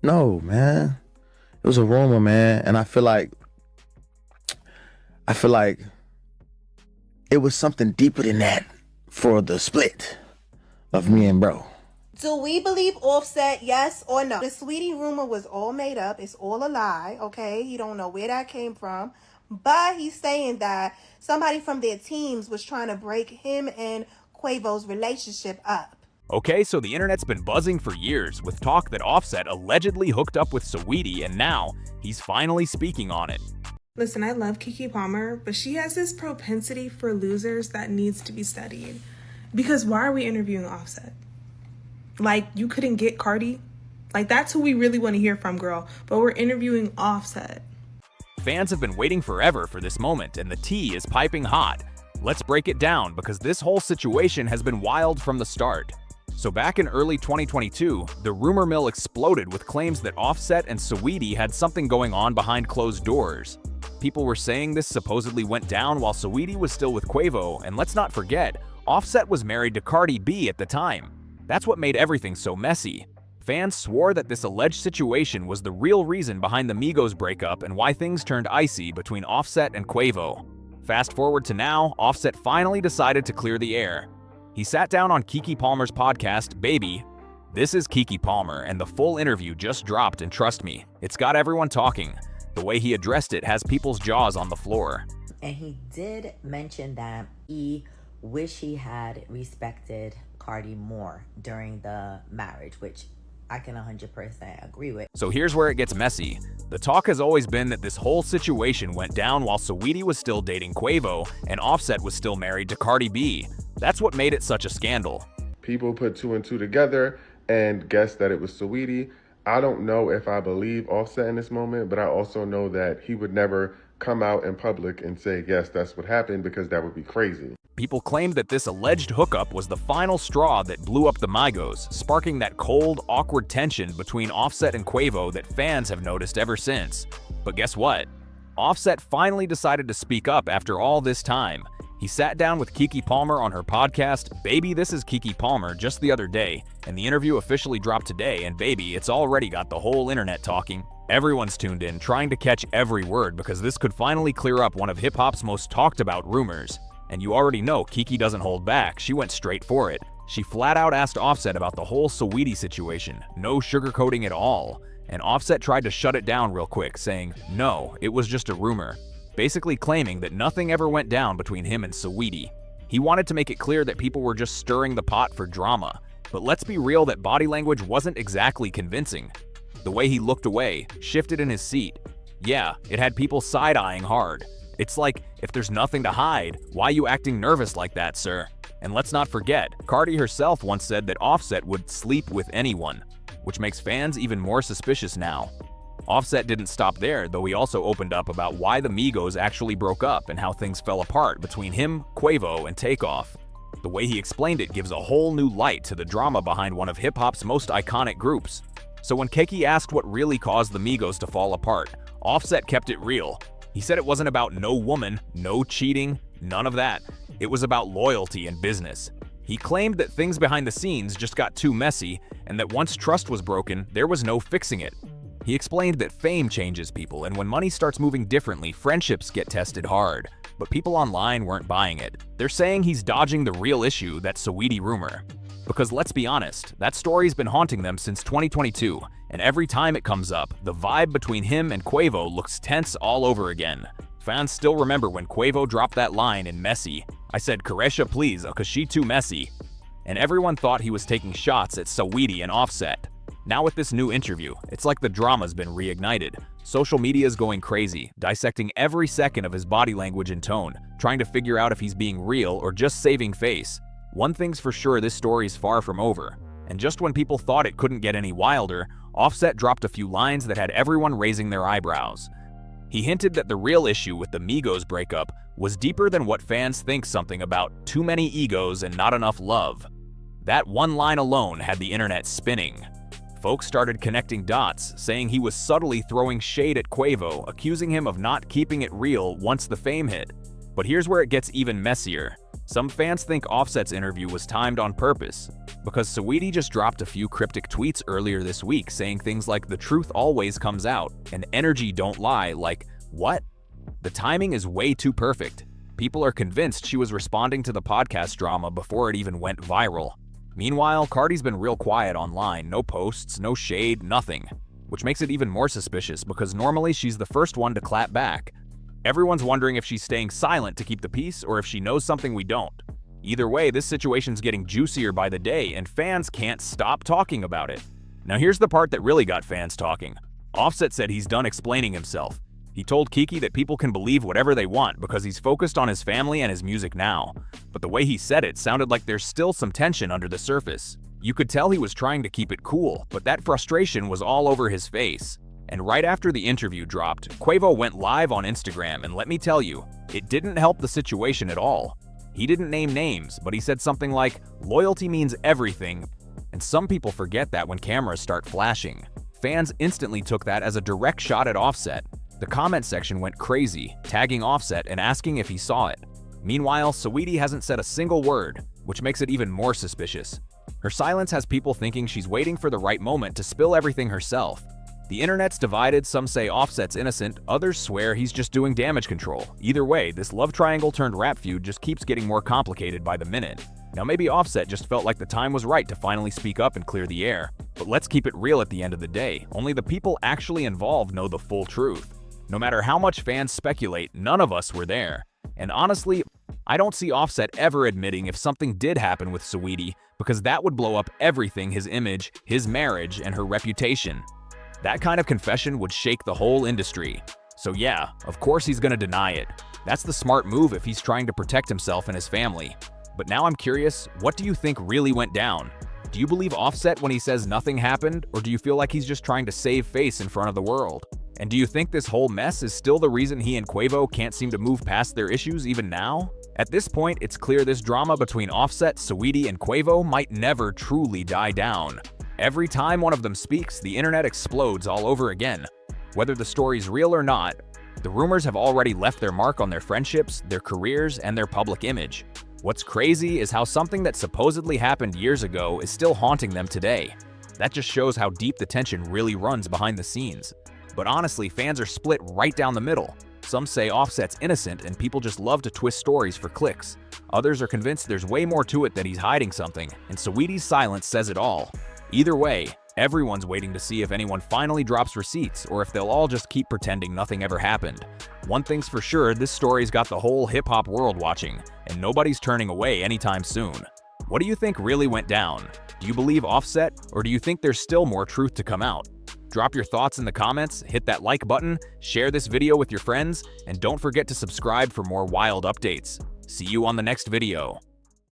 No, man. It was a rumor, man, and I feel like it was something deeper than that for the split of me and bro. Do we believe Offset, yes or no? The Saweetie rumor was all made up. It's all a lie, okay? He don't know where that came from. But he's saying that somebody from their teams was trying to break him and Quavo's relationship up. Okay, so the internet's been buzzing for years with talk that Offset allegedly hooked up with Saweetie, and now he's finally speaking on it. Listen, I love Keke Palmer, but she has this propensity for losers that needs to be studied. Because why are we interviewing Offset? Like, you couldn't get Cardi? Like, that's who we really want to hear from, girl. But we're interviewing Offset. Fans have been waiting forever for this moment, and the tea is piping hot. Let's break it down because this whole situation has been wild from the start. So back in early 2022, the rumor mill exploded with claims that Offset and Saweetie had something going on behind closed doors. People were saying this supposedly went down while Saweetie was still with Quavo, and let's not forget, Offset was married to Cardi B at the time. That's what made everything so messy. Fans swore that this alleged situation was the real reason behind the Migos breakup and why things turned icy between Offset and Quavo. Fast forward to now, Offset finally decided to clear the air. He sat down on Keke Palmer's podcast, Baby. This is Keke Palmer, and the full interview just dropped, and trust me, it's got everyone talking. The way he addressed it has people's jaws on the floor. And he did mention that he wished he had respected Cardi more during the marriage, which I can 100% agree with. So here's where it gets messy. The talk has always been that this whole situation went down while Saweetie was still dating Quavo and Offset was still married to Cardi B. That's what made it such a scandal. People put two and two together and guessed that it was Saweetie. I don't know if I believe Offset in this moment, but I also know that he would never come out in public and say, yes, that's what happened, because that would be crazy. People claimed that this alleged hookup was the final straw that blew up the Migos, sparking that cold, awkward tension between Offset and Quavo that fans have noticed ever since. But guess what? Offset finally decided to speak up after all this time. He sat down with Keke Palmer on her podcast, Baby, This is Keke Palmer, just the other day, and the interview officially dropped today, and baby, it's already got the whole internet talking. Everyone's tuned in, trying to catch every word because this could finally clear up one of hip-hop's most talked about rumors. And you already know Keke doesn't hold back, she went straight for it. She flat out asked Offset about the whole Saweetie situation, no sugarcoating at all. And Offset tried to shut it down real quick, saying, no, it was just a rumor. Basically claiming that nothing ever went down between him and Saweetie. He wanted to make it clear that people were just stirring the pot for drama. But let's be real that body language wasn't exactly convincing. The way he looked away, shifted in his seat. Yeah, it had people side-eyeing hard. It's like, if there's nothing to hide, why you acting nervous like that, sir? And let's not forget, Cardi herself once said that Offset would sleep with anyone, which makes fans even more suspicious now. Offset didn't stop there, though he also opened up about why the Migos actually broke up and how things fell apart between him, Quavo, and Takeoff. The way he explained it gives a whole new light to the drama behind one of hip-hop's most iconic groups. So when Keke asked what really caused the Migos to fall apart, Offset kept it real. He said it wasn't about no woman, no cheating, none of that. It was about loyalty and business. He claimed that things behind the scenes just got too messy, and that once trust was broken, there was no fixing it. He explained that fame changes people, and when money starts moving differently, friendships get tested hard. But people online weren't buying it. They're saying he's dodging the real issue, that Saweetie rumor. Because let's be honest, that story's been haunting them since 2022, and every time it comes up, the vibe between him and Quavo looks tense all over again. Fans still remember when Quavo dropped that line in Messy. I said, Caresha please, cause she too messy. And everyone thought he was taking shots at Saweetie and Offset. Now with this new interview, it's like the drama's been reignited. Social media's going crazy, dissecting every second of his body language and tone, trying to figure out if he's being real or just saving face. One thing's for sure, this story's far from over. And just when people thought it couldn't get any wilder, Offset dropped a few lines that had everyone raising their eyebrows. He hinted that the real issue with the Migos breakup was deeper than what fans think, something about too many egos and not enough love. That one line alone had the internet spinning. Folks started connecting dots, saying he was subtly throwing shade at Quavo, accusing him of not keeping it real once the fame hit. But here's where it gets even messier. Some fans think Offset's interview was timed on purpose, because Saweetie just dropped a few cryptic tweets earlier this week saying things like "the truth always comes out" and "energy don't lie." Like, what? The timing is way too perfect. People are convinced she was responding to the podcast drama before it even went viral. Meanwhile, Cardi's been real quiet online, no posts, no shade, nothing. Which makes it even more suspicious because normally she's the first one to clap back. Everyone's wondering if she's staying silent to keep the peace or if she knows something we don't. Either way, this situation's getting juicier by the day and fans can't stop talking about it. Now here's the part that really got fans talking. Offset said he's done explaining himself. He told Kiki that people can believe whatever they want because he's focused on his family and his music now. But the way he said it sounded like there's still some tension under the surface. You could tell he was trying to keep it cool, but that frustration was all over his face. And right after the interview dropped, Quavo went live on Instagram, and let me tell you, it didn't help the situation at all. He didn't name names, but he said something like, "Loyalty means everything," and some people forget that when cameras start flashing. Fans instantly took that as a direct shot at Offset. The comment section went crazy, tagging Offset and asking if he saw it. Meanwhile, Saweetie hasn't said a single word, which makes it even more suspicious. Her silence has people thinking she's waiting for the right moment to spill everything herself. The internet's divided, some say Offset's innocent, others swear he's just doing damage control. Either way, this love triangle turned rap feud just keeps getting more complicated by the minute. Now maybe Offset just felt like the time was right to finally speak up and clear the air. But let's keep it real at the end of the day. Only the people actually involved know the full truth. No matter how much fans speculate, none of us were there. And honestly, I don't see Offset ever admitting if something did happen with Saweetie, because that would blow up everything: his image, his marriage, and her reputation. That kind of confession would shake the whole industry. So yeah, of course he's gonna deny it. That's the smart move if he's trying to protect himself and his family. But now I'm curious, what do you think really went down? Do you believe Offset when he says nothing happened, or do you feel like he's just trying to save face in front of the world? And do you think this whole mess is still the reason he and Quavo can't seem to move past their issues even now? At this point, it's clear this drama between Offset, Saweetie, and Quavo might never truly die down. Every time one of them speaks, the internet explodes all over again. Whether the story's real or not, the rumors have already left their mark on their friendships, their careers, and their public image. What's crazy is how something that supposedly happened years ago is still haunting them today. That just shows how deep the tension really runs behind the scenes. But honestly, fans are split right down the middle. Some say Offset's innocent and people just love to twist stories for clicks. Others are convinced there's way more to it, that he's hiding something, and Saweetie's silence says it all. Either way, everyone's waiting to see if anyone finally drops receipts or if they'll all just keep pretending nothing ever happened. One thing's for sure, this story's got the whole hip-hop world watching, and nobody's turning away anytime soon. What do you think really went down? Do you believe Offset, or do you think there's still more truth to come out? Drop your thoughts in the comments, hit that like button, share this video with your friends, and don't forget to subscribe for more wild updates. See you on the next video.